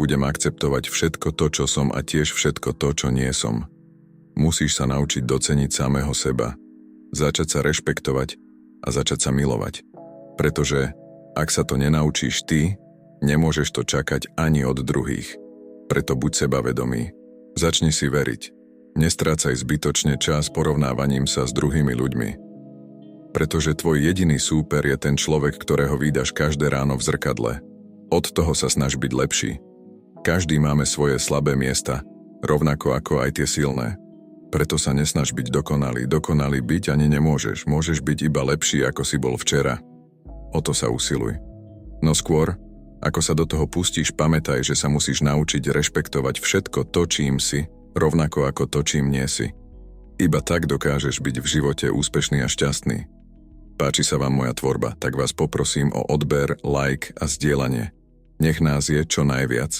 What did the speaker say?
Budem akceptovať všetko to, čo som a tiež všetko to, čo nie som. Musíš sa naučiť doceniť samého seba, začať sa rešpektovať a začať sa milovať. Pretože ak sa to nenaučíš ty, nemôžeš to čakať ani od druhých. Preto buď sebavedomý. Začni si veriť. Nestrácaj zbytočne čas porovnávaním sa s druhými ľuďmi. Pretože tvoj jediný súper je ten človek, ktorého vídaš každé ráno v zrkadle. Od toho sa snaž byť lepší. Každý máme svoje slabé miesta, rovnako ako aj tie silné. Preto sa nesnaž byť dokonalý. Dokonalý byť ani nemôžeš. Môžeš byť iba lepší, ako si bol včera. O to sa usiluj. No skôr, ako sa do toho pustíš, pamätaj, že sa musíš naučiť rešpektovať všetko to, čím si, rovnako ako to, čím nie si. Iba tak dokážeš byť v živote úspešný a šťastný. Páči sa vám moja tvorba, tak vás poprosím o odber, like a zdieľanie. Nech nás je čo najviac.